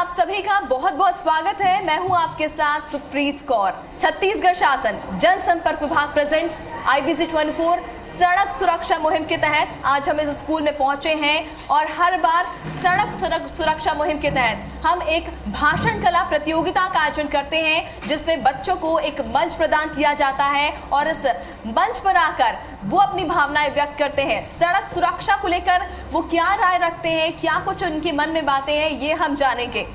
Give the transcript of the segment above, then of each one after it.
आप सभी का बहुत बहुत स्वागत है। मैं हूं आपके साथ सुप्रीत कौर। छत्तीसगढ़ शासन जनसंपर्क विभाग प्रेजेंट्स IBC 24 सड़क सुरक्षा मुहिम के तहत आज हम इस स्कूल में पहुंचे हैं और हर बार सड़क सुरक्षा मुहिम के तहत हम एक भाषण कला प्रतियोगिता का आयोजन करते हैं, जिसमें बच्चों को एक मंच प्रदान किया जाता है और इस मंच पर आकर वो अपनी भावनाएं व्यक्त करते हैं। सड़क सुरक्षा को लेकर वो क्या राय रखते हैं, क्या कुछ उनके मन में बातें हैं, ये हम जानेंगे।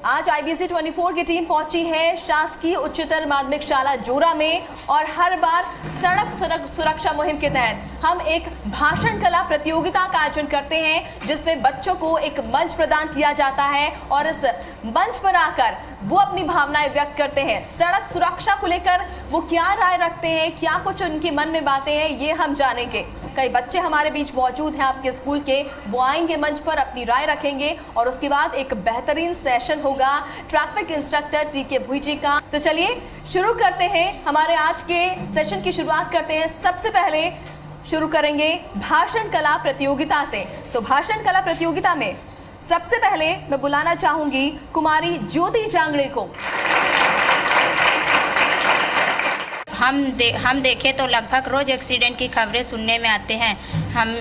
आज IBC 24 की टीम पहुंची है शासकीय उच्चतर माध्यमिक शाला जोरा में और हर बार सड़क सुरक्षा मुहिम के तहत हम एक भाषण कला प्रतियोगिता का आयोजन करते हैं, जिसमें बच्चों को एक मंच प्रदान किया जाता है और इस मंच पर आकर वो अपनी भावनाएं व्यक्त करते हैं। सड़क सुरक्षा को लेकर वो क्या राय रखते हैं, क्या कुछ उनके मन में बातें हैं, ये हम जानेंगे। कई बच्चे हमारे बीच मौजूद हैं आपके स्कूल के, वो आएंगे मंच पर, अपनी राय रखेंगे और उसके बाद एक बेहतरीन सेशन होगा ट्रैफिक इंस्ट्रक्टर TK भुई जी का। तो चलिए शुरू करते हैं, हमारे आज के सेशन की शुरुआत करते हैं। सबसे पहले शुरू करेंगे भाषण कला प्रतियोगिता से। तो भाषण कला प्रतियोगिता में सबसे पहले मैं बुलाना चाहूंगी कुमारी ज्योति जांगड़े को। हम देखें तो लगभग रोज़ एक्सीडेंट की खबरें सुनने में आते हैं। हम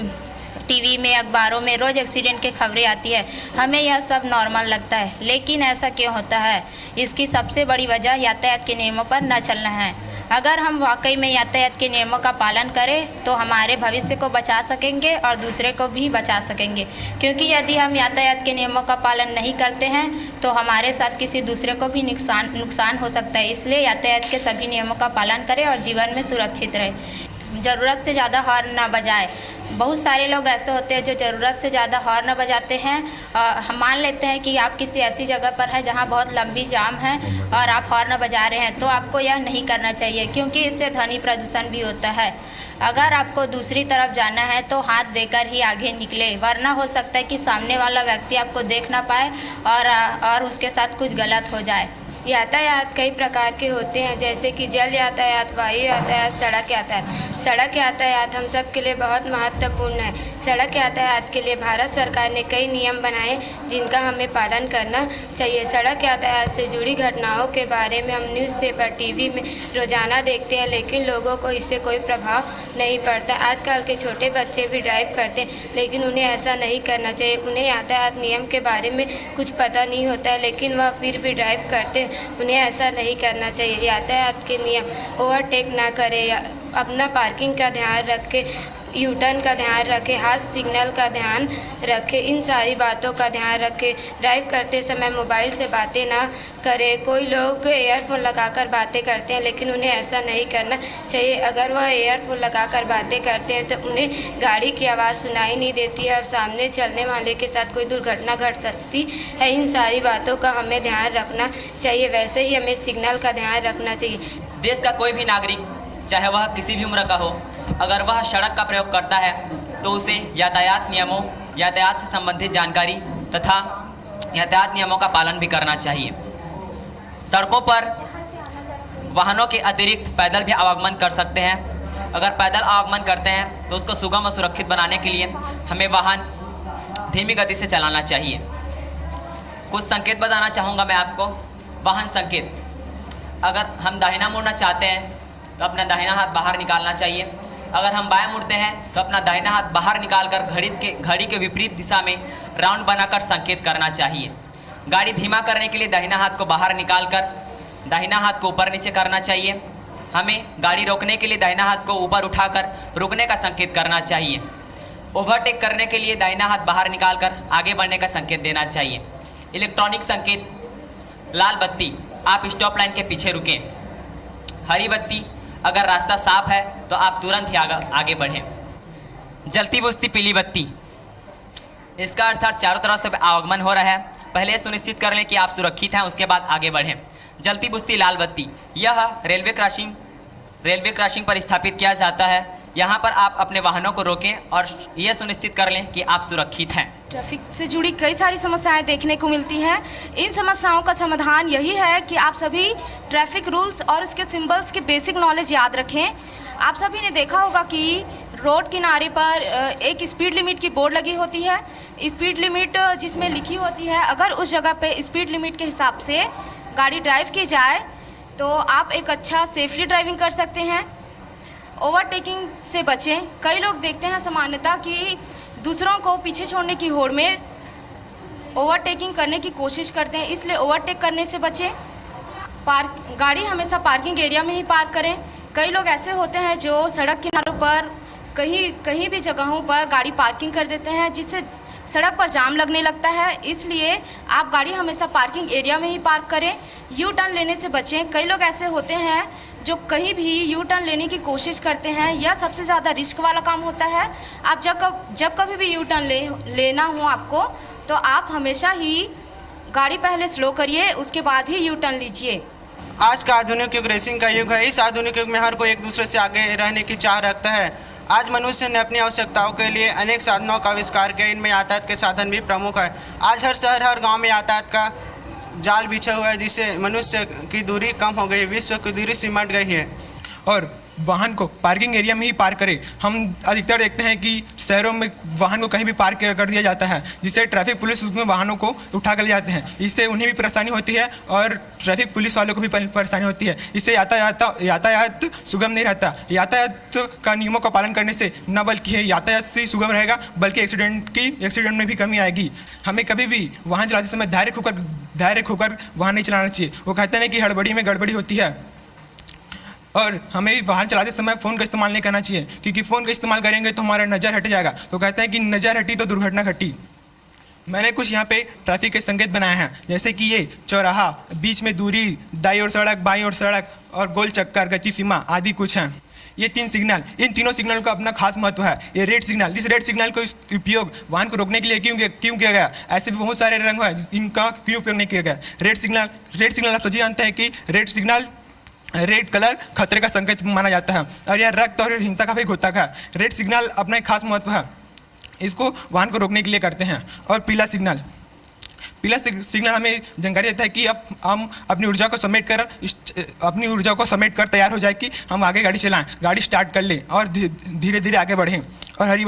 टीवी में, अखबारों में रोज़ एक्सीडेंट की खबरें आती है। हमें यह सब नॉर्मल लगता है, लेकिन ऐसा क्यों होता है? इसकी सबसे बड़ी वजह यातायात के नियमों पर न चलना है। अगर हम वाकई में यातायात के नियमों का पालन करें तो हमारे भविष्य को बचा सकेंगे और दूसरे को भी बचा सकेंगे, क्योंकि यदि हम यातायात के नियमों का पालन नहीं करते हैं तो हमारे साथ किसी दूसरे को भी नुकसान हो सकता है। इसलिए यातायात के सभी नियमों का पालन करें और जीवन में सुरक्षित रहें। ज़रूरत से ज़्यादा हॉर्न ना बजाएं। बहुत सारे लोग ऐसे होते हैं जो ज़रूरत से ज़्यादा हॉर्न बजाते हैं। हम मान लेते हैं कि आप किसी ऐसी जगह पर हैं जहां बहुत लंबी जाम है और आप हॉर्न बजा रहे हैं, तो आपको यह नहीं करना चाहिए, क्योंकि इससे ध्वनि प्रदूषण भी होता है। अगर आपको दूसरी तरफ जाना है तो हाथ देकर ही आगे निकले, वरना हो सकता है कि सामने वाला व्यक्ति आपको देख ना पाए और उसके साथ कुछ गलत हो जाए। यातायात कई प्रकार के होते हैं, जैसे कि जल यातायात, वायु यातायात, सड़क यातायात। सड़क यातायात हम सब के लिए बहुत महत्वपूर्ण है। सड़क यातायात के लिए भारत सरकार ने कई नियम बनाए जिनका हमें पालन करना चाहिए। सड़क यातायात से जुड़ी घटनाओं के बारे में हम न्यूज़पेपर, टीवी में रोज़ाना देखते हैं, लेकिन लोगों को इससे कोई प्रभाव नहीं पड़ता। आजकल के छोटे बच्चे भी ड्राइव करते हैं, लेकिन उन्हें ऐसा नहीं करना चाहिए। उन्हें यातायात नियम के बारे में कुछ पता नहीं होता है, लेकिन वह फिर भी ड्राइव करते हैं। उन्हें ऐसा नहीं करना चाहिए। यातायात के नियम ओवरटेक ना करें, अपना पार्किंग का ध्यान रखें, यू टर्न का ध्यान रखें, हाथ सिग्नल का ध्यान रखें। इन सारी बातों का ध्यान रखें। ड्राइव करते समय मोबाइल से बातें ना करें। कोई लोग एयरफोन लगाकर बातें करते हैं, लेकिन उन्हें ऐसा नहीं करना चाहिए। अगर वह एयरफोन लगाकर बातें करते हैं तो उन्हें गाड़ी की आवाज़ सुनाई नहीं देती है और सामने चलने वाले के साथ कोई दुर्घटना घट सकती है। इन सारी बातों का हमें ध्यान रखना चाहिए। वैसे ही हमें सिग्नल का ध्यान रखना चाहिए। देश का कोई भी नागरिक, चाहे वह किसी भी उम्र का हो, अगर वह सड़क का प्रयोग करता है तो उसे यातायात नियमों, यातायात से संबंधित जानकारी तथा यातायात नियमों का पालन भी करना चाहिए। सड़कों पर वाहनों के अतिरिक्त पैदल भी आवागमन कर सकते हैं। अगर पैदल आवागमन करते हैं तो उसको सुगम और सुरक्षित बनाने के लिए हमें वाहन धीमी गति से चलाना चाहिए। कुछ संकेत बताना चाहूँगा मैं आपको। वाहन संकेत: अगर हम दाहिना मुड़ना चाहते हैं तो अपना दाहिना हाथ बाहर निकालना चाहिए। अगर हम बाएं मुड़ते हैं तो अपना दाहिना हाथ बाहर निकालकर घड़ी के विपरीत दिशा में राउंड बनाकर संकेत करना चाहिए। गाड़ी धीमा करने के लिए दाहिना हाथ को बाहर निकालकर दाहिना हाथ को ऊपर नीचे करना चाहिए। हमें गाड़ी रोकने के लिए दाहिना हाथ को ऊपर उठाकर रुकने का संकेत करना चाहिए। ओवरटेक करने के लिए दाहिना हाथ बाहर निकालकर आगे बढ़ने का संकेत देना चाहिए। इलेक्ट्रॉनिक संकेत: लाल बत्ती, आप स्टॉप लाइन के पीछे रुकें। हरी बत्ती, अगर रास्ता साफ है तो आप तुरंत ही आगे बढ़ें। जलती बुझती पीली बत्ती, इसका अर्थात चारों तरफ से आवागमन हो रहा है, पहले सुनिश्चित कर लें कि आप सुरक्षित हैं, उसके बाद आगे बढ़ें। जलती बुझती लाल बत्ती, यह रेलवे क्रॉसिंग पर स्थापित किया जाता है। यहाँ पर आप अपने वाहनों को रोकें और यह सुनिश्चित कर लें कि आप सुरक्षित हैं। ट्रैफिक से जुड़ी कई सारी समस्याएं देखने को मिलती हैं। इन समस्याओं का समाधान यही है कि आप सभी ट्रैफिक रूल्स और उसके सिंबल्स के बेसिक नॉलेज याद रखें। आप सभी ने देखा होगा कि रोड किनारे पर एक स्पीड लिमिट की बोर्ड लगी होती है। स्पीड लिमिट जिसमें लिखी होती है, अगर उस जगह पे स्पीड लिमिट के हिसाब से गाड़ी ड्राइव की जाए तो आप एक अच्छा सेफली ड्राइविंग कर सकते हैं। ओवरटेकिंग से बचें। कई लोग देखते हैं सामान्यतः कि दूसरों को पीछे छोड़ने की होड़ में ओवरटेकिंग करने की कोशिश करते हैं, इसलिए ओवरटेक करने से बचें। गाड़ी हमेशा पार्किंग एरिया में ही पार्क करें। कई लोग ऐसे होते हैं जो सड़क किनारों पर कहीं भी जगहों पर गाड़ी पार्किंग कर देते हैं, जिससे सड़क पर जाम लगने लगता है। इसलिए आप गाड़ी हमेशा पार्किंग एरिया में ही पार्क करें। यू टर्न लेने से बचें। कई लोग ऐसे होते हैं जो कहीं भी यू टर्न लेने की कोशिश करते हैं, यह सबसे ज़्यादा रिस्क वाला काम होता है। आप जब कभी भी यू टर्न लेना हो आपको, तो आप हमेशा ही गाड़ी पहले स्लो करिए, उसके बाद ही यू टर्न लीजिए। आज का आधुनिक युग रेसिंग का युग है। इस आधुनिक युग में हर कोई एक दूसरे से आगे रहने की चाह रखता है। आज मनुष्य ने अपनी आवश्यकताओं के लिए अनेक साधनों का आविष्कार किया। इनमें यातायात के साधन भी प्रमुख है। आज हर शहर हर गांव में यातायात का जाल बिछा हुआ है, जिससे मनुष्य की दूरी कम हो गई है, विश्व की दूरी सिमट गई है। और वाहन को पार्किंग एरिया में ही पार्क करें। हम अधिकतर देखते हैं कि शहरों में वाहन को कहीं भी पार्क कर दिया जाता है, जिससे ट्रैफिक पुलिस उसमें वाहनों को उठा कर ले जाते हैं। इससे उन्हें भी परेशानी होती है और ट्रैफिक पुलिस वालों को भी परेशानी होती है। इससे यातायात सुगम नहीं रहता। यातायात का नियमों का पालन करने से न बल्कि यातायात ही सुगम रहेगा, बल्कि एक्सीडेंट में भी कमी आएगी। हमें कभी भी वाहन चलाते समय धैर्य खोकर वाहन नहीं चलाना चाहिए। वो कहते हैं कि हड़बड़ी में गड़बड़ी होती है, और हमें वाहन चलाते समय फ़ोन का इस्तेमाल नहीं करना चाहिए, क्योंकि फ़ोन का इस्तेमाल करेंगे तो हमारा नज़र हट जाएगा। तो कहते हैं कि नज़र हटी तो दुर्घटना घटी। मैंने कुछ यहाँ पे ट्रैफिक के संकेत बनाए हैं, जैसे कि ये चौराहा, बीच में दूरी, दाईं ओर सड़क, बाईं ओर सड़क और गोल चक्कर, गति सीमा आदि कुछ हैं। ये 3 सिग्नल, इन तीनों सिग्नल का अपना खास महत्व है। ये रेड सिग्नल, इस रेड सिग्नल का उपयोग वाहन को रोकने के लिए क्यों किया गया? ऐसे भी बहुत सारे रंग हैं इनका क्यों उपयोग नहीं किया गया। रेड सिग्नल आप सभी जानते हैं कि रेड कलर खतरे का संकेत माना जाता है, और यह रक्त और हिंसा का भी घोतक है। रेड सिग्नल अपना एक खास महत्व है, इसको वाहन को रोकने के लिए करते हैं। और पीला सिग्नल हमें जानकारी देता है कि अब हम अपनी ऊर्जा को समेट कर तैयार हो जाए कि हम आगे गाड़ी चलाएं, गाड़ी स्टार्ट कर लें और धीरे धीरे आगे बढ़ें। और हरी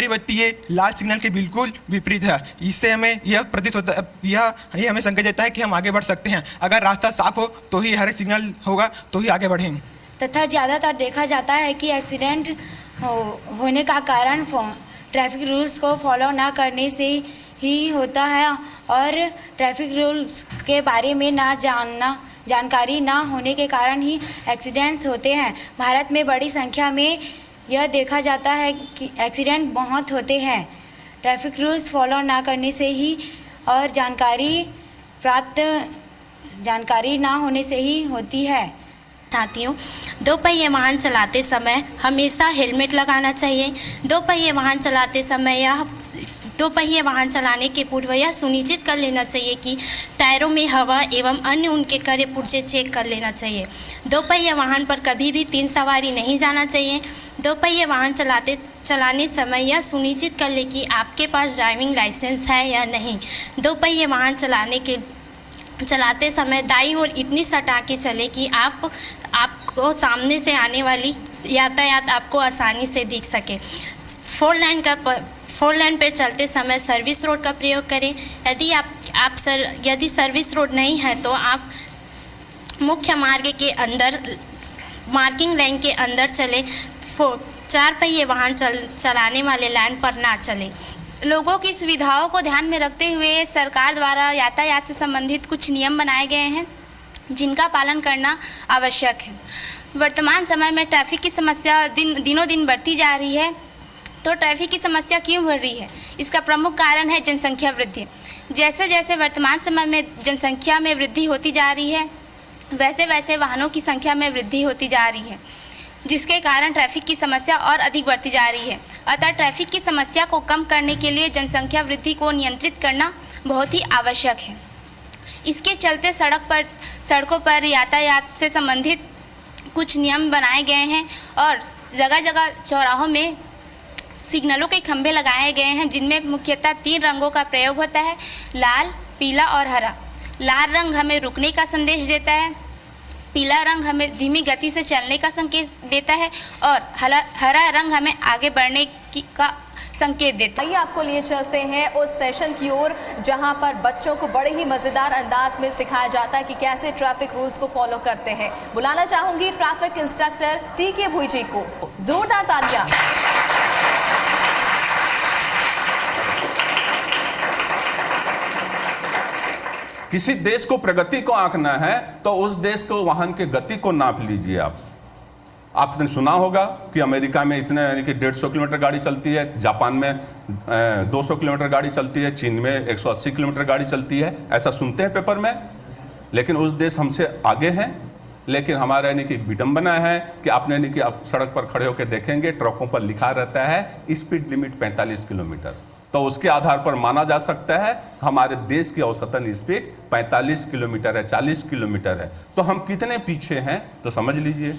बत्ती ये लाल सिग्नल के बिल्कुल विपरीत है। इससे हमें यह प्रतीत होता है, यह हमें संकेत देता है कि हम आगे बढ़ सकते हैं। अगर रास्ता साफ हो तो ही हरे सिग्नल होगा, तो ही आगे बढ़ें। तथा ज़्यादातर देखा जाता है कि एक्सीडेंट होने का कारण ट्रैफिक रूल्स को फॉलो ना करने से ही होता है, और ट्रैफिक रूल्स के बारे में जानकारी ना होने के कारण ही एक्सीडेंट्स होते हैं। भारत में बड़ी संख्या में यह देखा जाता है कि एक्सीडेंट बहुत होते हैं ट्रैफिक रूल्स फॉलो ना करने से ही, और जानकारी ना होने से ही होती है। साथियों, 2 पहिए वाहन चलाते समय हमेशा हेलमेट लगाना चाहिए। 2 पहिए वाहन चलाते समय या 2 पहिए वाहन चलाने के पूर्व यह सुनिश्चित कर लेना चाहिए कि टायरों में हवा एवं अन्य उनके कड़े पुर्जे चेक कर लेना चाहिए। 2 पहिए वाहन पर कभी भी 3 सवारी नहीं जाना चाहिए। 2 पहिए वाहन चलाने समय यह सुनिश्चित कर ले कि आपके पास ड्राइविंग लाइसेंस है या नहीं। 2 पहिए वाहन चलाते समय दाईं ओर इतनी सटा के चले कि आपको सामने से आने वाली यातायात आपको आसानी से दिख सके। 4 लाइन पर चलते समय सर्विस रोड का प्रयोग करें। यदि सर्विस रोड नहीं है तो आप मुख्य मार्ग के अंदर मार्किंग लाइन के अंदर चले। 4 पहिए वाहन चलाने वाले लाइन पर ना चले। लोगों की सुविधाओं को ध्यान में रखते हुए सरकार द्वारा यातायात से संबंधित कुछ नियम बनाए गए हैं, जिनका पालन करना आवश्यक है। वर्तमान समय में ट्रैफिक की समस्या दिनों दिन बढ़ती जा रही है। तो ट्रैफिक की समस्या क्यों बढ़ रही है? इसका प्रमुख कारण है जनसंख्या वृद्धि। जैसे जैसे वर्तमान समय में जनसंख्या में वृद्धि होती जा रही है, वैसे वैसे वाहनों की संख्या में वृद्धि होती जा रही है, जिसके कारण ट्रैफिक की समस्या और अधिक बढ़ती जा रही है। अतः ट्रैफिक की समस्या को कम करने के लिए जनसंख्या वृद्धि को नियंत्रित करना बहुत ही आवश्यक है। इसके चलते सड़कों पर यातायात से संबंधित कुछ नियम बनाए गए हैं और जगह जगह चौराहों में सिग्नलों के खंभे लगाए गए हैं, जिनमें मुख्यतः 3 रंगों का प्रयोग होता है, लाल, पीला और हरा। लाल रंग हमें रुकने का संदेश देता है, पीला रंग हमें धीमी गति से चलने का संकेत देता है और हरा रंग हमें आगे बढ़ने का संकेत देता है। आइए आपको लिए चलते हैं उस सेशन की ओर जहां पर बच्चों को बड़े ही मजेदार अंदाज में सिखाया जाता है कि कैसे ट्रैफिक रूल्स को फॉलो करते हैं। बुलाना चाहूंगी ट्रैफिक इंस्ट्रक्टर टीके भुई जी को। जोरदार तालियां। किसी देश को प्रगति को आंकना है तो उस देश को वाहन के गति को नाप लीजिए। आपने सुना होगा कि अमेरिका में इतने यानी कि 150 किलोमीटर गाड़ी चलती है, जापान में 200 किलोमीटर गाड़ी चलती है, चीन में 180 किलोमीटर गाड़ी चलती है, ऐसा सुनते हैं पेपर में। लेकिन उस देश हमसे आगे हैं। लेकिन हमारा यानी कि विडंबना है कि आपने यानी कि आप सड़क पर खड़े होकर देखेंगे ट्रकों पर लिखा रहता है स्पीड लिमिट 45 किलोमीटर। तो उसके आधार पर माना जा सकता है हमारे देश की औसतन स्पीड 45 किलोमीटर है, 40 किलोमीटर है। तो हम कितने पीछे हैं तो समझ लीजिए।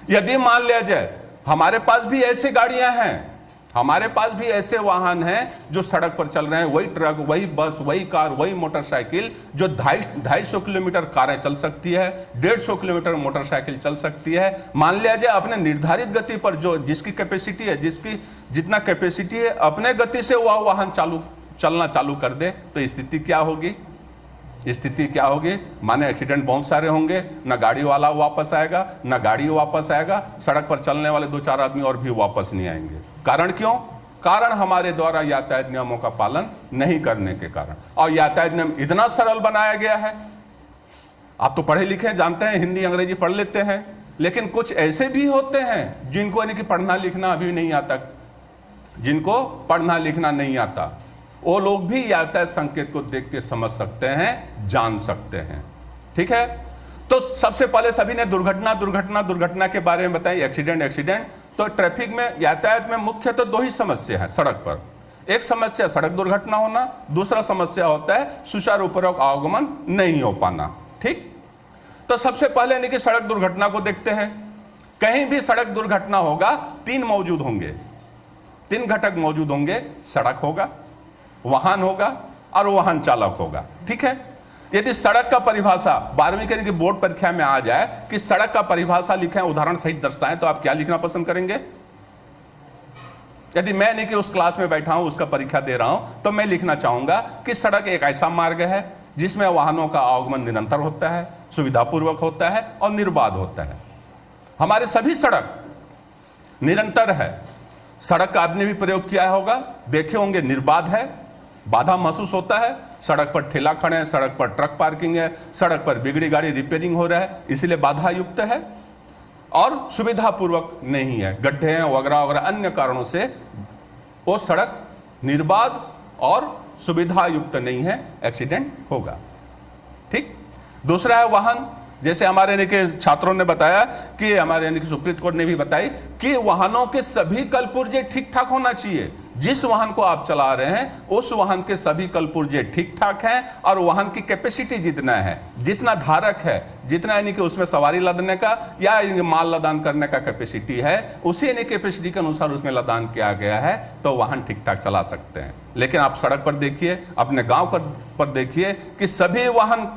यदि मान लिया जाए हमारे पास भी ऐसे गाड़ियां हैं, हमारे पास भी ऐसे वाहन हैं जो सड़क पर चल रहे हैं, वही ट्रक, वही बस, वही कार, वही मोटरसाइकिल, जो 250 किलोमीटर कारें चल सकती है, 150 किलोमीटर मोटरसाइकिल चल सकती है। मान लिया जाए अपने निर्धारित गति पर जो जिसकी कैपेसिटी है, जिसकी जितना कैपेसिटी है, अपने गति से वह वाहन चलना चालू कर दे तो स्थिति क्या होगी? स्थिति क्या होगी? माने एक्सीडेंट बहुत सारे होंगे, ना गाड़ी वाला वापस आएगा, ना गाड़ी वापस आएगा, सड़क पर चलने वाले 2-4 आदमी और भी वापस नहीं आएंगे। कारण क्यों? कारण हमारे द्वारा यातायात नियमों का पालन नहीं करने के कारण। और यातायात नियम इतना सरल बनाया गया है, आप तो पढ़े लिखे जानते हैं, हिंदी अंग्रेजी पढ़ लेते हैं, लेकिन कुछ ऐसे भी होते हैं जिनको यानी कि पढ़ना लिखना अभी नहीं आता, जिनको पढ़ना लिखना नहीं आता, वो लोग भी यातायात संकेत को देख के समझ सकते हैं, जान सकते हैं। ठीक है, तो सबसे पहले सभी ने दुर्घटना के बारे में बताई, एक्सीडेंट। तो ट्रैफिक में, यातायात में मुख्य तो 2 ही समस्या है सड़क पर। एक समस्या सड़क दुर्घटना होना, दूसरा समस्या होता है सुचारूपूर्वक आवागमन नहीं हो पाना। ठीक, तो सबसे पहले यानी कि सड़क दुर्घटना को देखते हैं। कहीं भी सड़क दुर्घटना होगा 3 मौजूद होंगे, 3 घटक मौजूद होंगे। सड़क होगा, वाहन होगा और वाहन चालक होगा। ठीक है, यदि सड़क का परिभाषा 12वीं के बोर्ड परीक्षा में आ जाए कि सड़क का परिभाषा लिखें, उदाहरण सहित दर्शाएं, तो आप क्या लिखना पसंद करेंगे? यदि मैं नहीं कि उस क्लास में बैठा हूं, उसका परीक्षा दे रहा हूं, तो मैं लिखना चाहूंगा कि सड़क एक ऐसा मार्ग है जिसमें वाहनों का आवागमन निरंतर होता है, सुविधापूर्वक होता है और निर्बाध होता है। हमारे सभी सड़क निरंतर है। सड़क का आपने भी प्रयोग किया होगा, देखे होंगे, निर्बाध है, बाधा महसूस होता है। सड़क पर ठेला खड़े हैं, सड़क पर ट्रक पार्किंग है, सड़क पर बिगड़ी गाड़ी रिपेयरिंग हो रहा है, इसलिए बाधा युक्त है और सुविधापूर्वक नहीं है, गड्ढे हैं वगैरह वगैरह अन्य कारणों से वो सड़क निर्बाध और सुविधा युक्त नहीं है, एक्सीडेंट होगा। ठीक, दूसरा है वाहन। जैसे हमारे यानी के छात्रों ने बताया कि हमारे यानी कि सुप्रीम कोर्ट ने भी बताई कि वाहनों के सभी कलपुर्जे ठीक ठाक होना चाहिए। जिस वाहन को आप चला रहे हैं उस वाहन के सभी कलपुर्जे ठीक ठाक हैं और वाहन की कैपेसिटी जितना है, जितना धारक है, जितना यानी कि उसमें सवारी लदने का या माल लदान करने का कैपेसिटी है, उसी यानी कैपेसिटी के अनुसार उसमें लदान किया गया है, तो वाहन ठीक ठाक चला सकते हैं। लेकिन आप सड़क पर देखिए, अपने गाँव पर देखिए कि सभी वाहन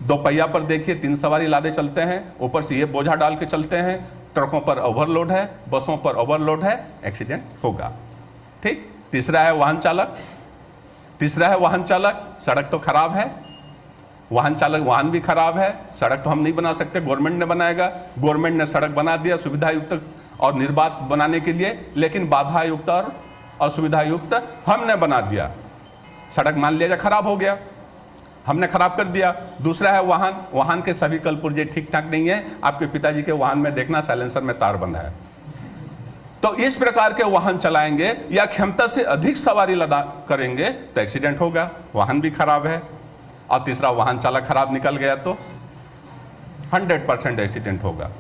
2 पहिया पर देखिए 3 सवारी लादे चलते हैं, ऊपर से ये बोझा डाल के चलते हैं, ट्रकों पर ओवरलोड है, बसों पर ओवरलोड है, एक्सीडेंट होगा। ठीक, तीसरा है वाहन चालक। सड़क तो खराब है, वाहन भी खराब है, सड़क तो हम नहीं बना सकते, गवर्नमेंट ने बनाएगा। गवर्नमेंट ने सड़क बना दिया सुविधा युक्त और निर्बाध बनाने के लिए, लेकिन बाधा युक्त और असुविधा युक्त हमने बना दिया। सड़क मान लिया जाए खराब हो गया, हमने खराब कर दिया। दूसरा है वाहन के सभी कलपुर्जे ठीक ठाक नहीं है। आपके पिताजी के वाहन में देखना साइलेंसर में तार बंधा है। तो इस प्रकार के वाहन चलाएंगे या क्षमता से अधिक सवारी लदा करेंगे तो एक्सीडेंट होगा, वाहन भी खराब है। और तीसरा, वाहन चालक खराब निकल गया तो 100% एक्सीडेंट होगा।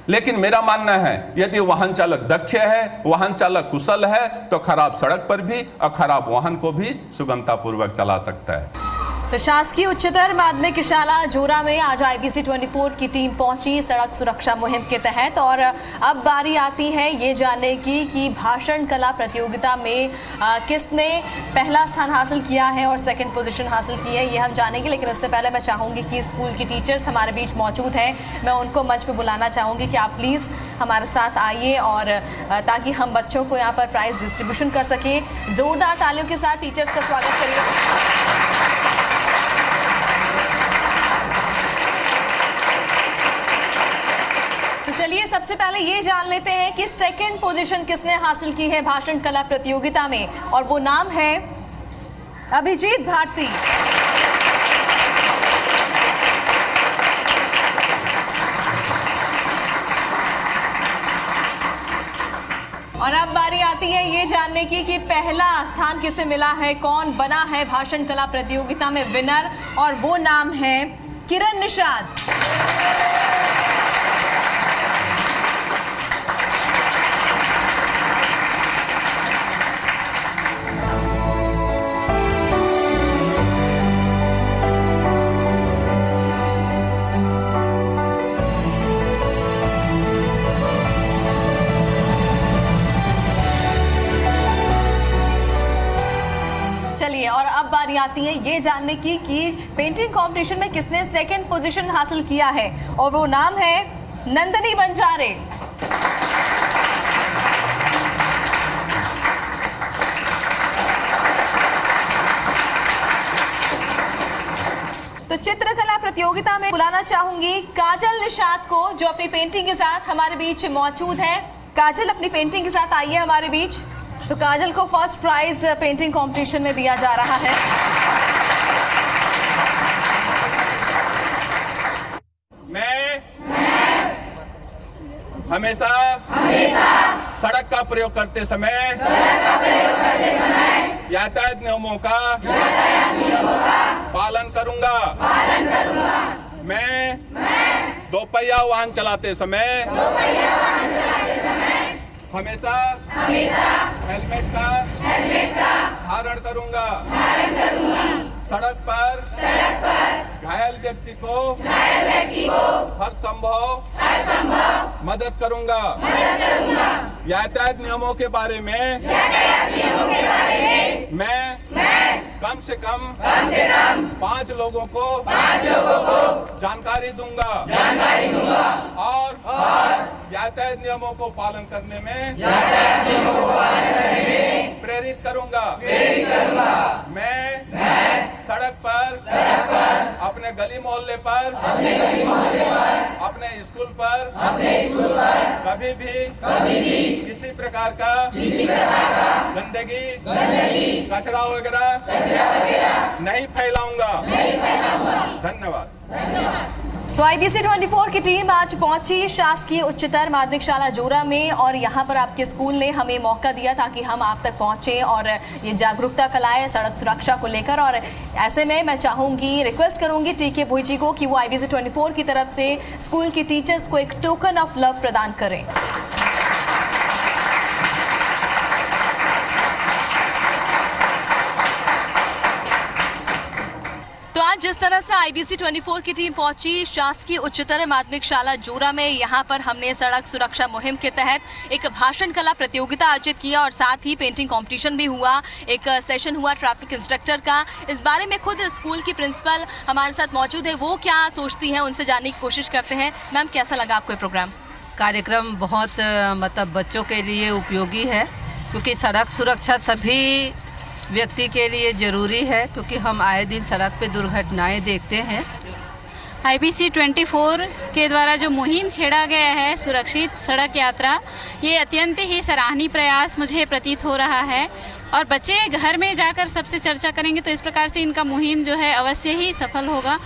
लेकिन मेरा मानना है यदि वाहन चालक दक्ष है, वाहन चालक कुशल है, तो खराब सड़क पर भी और खराब वाहन को भी सुगमतापूर्वक चला सकता है। तो शासकीय उच्चतर माध्यमिक शाला जोरा में आज IBC 24 की टीम पहुंची सड़क सुरक्षा मुहिम के तहत। और अब बारी आती है ये जानने की कि भाषण कला प्रतियोगिता में किसने पहला स्थान हासिल किया है और सेकंड पोजीशन हासिल की है, ये हम जानेंगे। लेकिन उससे पहले मैं चाहूँगी कि स्कूल की टीचर्स हमारे बीच मौजूद हैं, मैं उनको मंच पर बुलाना चाहूँगी कि आप प्लीज़ हमारे साथ आइए और ताकि हम बच्चों को यहाँ पर प्राइज़ डिस्ट्रीब्यूशन कर सकें। ज़ोरदार तालियों के साथ टीचर्स का स्वागत करिए। तो चलिए सबसे पहले ये जान लेते हैं कि सेकंड पोजीशन किसने हासिल की है भाषण कला प्रतियोगिता में, और वो नाम है अभिजीत भारती। और अब बारी आती है ये जानने की कि पहला स्थान किसे मिला है, कौन बना है भाषण कला प्रतियोगिता में विनर, और वो नाम है किरण निषाद। और अब बारी आती है ये जानने की कि पेंटिंग कंपटीशन में किसने सेकंड पोजीशन हासिल किया है, और वो नाम है नंदनी बंजारे। तो चित्रकला प्रतियोगिता में बुलाना चाहूंगी काजल निषाद को, जो अपनी पेंटिंग के साथ हमारे बीच मौजूद है। काजल अपनी पेंटिंग के साथ आइए हमारे बीच। तो काजल को फर्स्ट प्राइज पेंटिंग कंपटीशन में दिया जा रहा है। मैं हमेशा सड़क का प्रयोग करते समय यातायात नियमों का पालन करूंगा। मैं दो पहिया वाहन चलाते समय हमेशा हेलमेट का धारण करूंगा। सड़क पर घायल व्यक्ति को हर संभव मदद करूंगा। यातायात नियमों के बारे में मैं कम से कम 5 लोगों को जानकारी दूंगा और यातायात नियमों को पालन करने में प्रेरित करूंगा। मैं सड़क पर अपने गली मोहल्ले पर अपने स्कूल पर कभी भी किसी प्रकार का गंदगी कचरा वगैरह नहीं फैलाऊंगा। धन्यवाद। तो IBC 24 की टीम आज पहुंची शासकीय उच्चतर माध्यमिक शाला जोरा में, और यहाँ पर आपके स्कूल ने हमें मौका दिया ताकि हम आप तक पहुंचे और ये जागरूकता फैलाए सड़क सुरक्षा को लेकर। और ऐसे में मैं चाहूँगी, रिक्वेस्ट करूँगी TK भोई जी को कि वो IBC 24 की तरफ से स्कूल की टीचर्स को एक टोकन ऑफ लव प्रदान करें। तो आज जिस तरह से IBC 24 की टीम पहुंची शासकीय उच्चतर माध्यमिक शाला जोरा में, यहाँ पर हमने सड़क सुरक्षा मुहिम के तहत एक भाषण कला प्रतियोगिता आयोजित किया और साथ ही पेंटिंग कंपटीशन भी हुआ, एक सेशन हुआ ट्रैफिक इंस्ट्रक्टर का। इस बारे में खुद स्कूल की प्रिंसिपल हमारे साथ मौजूद है, वो क्या सोचती हैं उनसे जानने की कोशिश करते हैं। मैम, कैसा लगा आपको ये प्रोग्राम? कार्यक्रम बहुत मतलब बच्चों के लिए उपयोगी है, क्योंकि सड़क सुरक्षा सभी व्यक्ति के लिए ज़रूरी है, क्योंकि हम आए दिन सड़क पे दुर्घटनाएं देखते हैं। IBC 24 के द्वारा जो मुहिम छेड़ा गया है सुरक्षित सड़क यात्रा, ये अत्यंत ही सराहनीय प्रयास मुझे प्रतीत हो रहा है, और बच्चे घर में जाकर सबसे चर्चा करेंगे तो इस प्रकार से इनका मुहिम जो है अवश्य ही सफल होगा।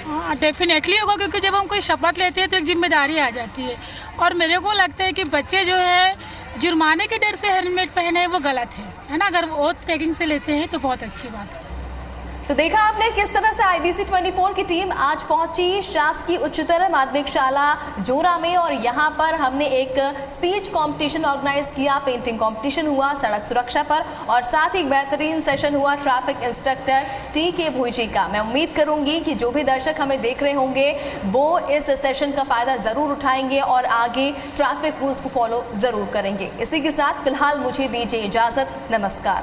हाँ, डेफिनेटली होगा, क्योंकि जब हम कोई शपथ लेते हैं तो एक जिम्मेदारी आ जाती है, और मेरे को लगता है कि बच्चे जो है जुर्माने के डर से हेलमेट पहने वो गलत है ना। अगर वो ओथ टेकिंग से लेते हैं तो बहुत अच्छी बात है। तो देखा आपने किस तरह से IBC 24 की टीम आज पहुंची शासकीय उच्चतर माध्यमिक शाला जोरा में और यहां पर हमने एक स्पीच कंपटीशन ऑर्गेनाइज किया, पेंटिंग कंपटीशन हुआ सड़क सुरक्षा पर और साथ ही बेहतरीन सेशन हुआ ट्रैफिक इंस्ट्रक्टर TK भुईजी का। मैं उम्मीद करूंगी कि जो भी दर्शक हमें देख रहे होंगे वो इस सेशन का फायदा जरूर उठाएंगे और आगे ट्रैफिक रूल्स को फॉलो जरूर करेंगे। इसी के साथ फिलहाल मुझे दीजिए इजाजत, नमस्कार।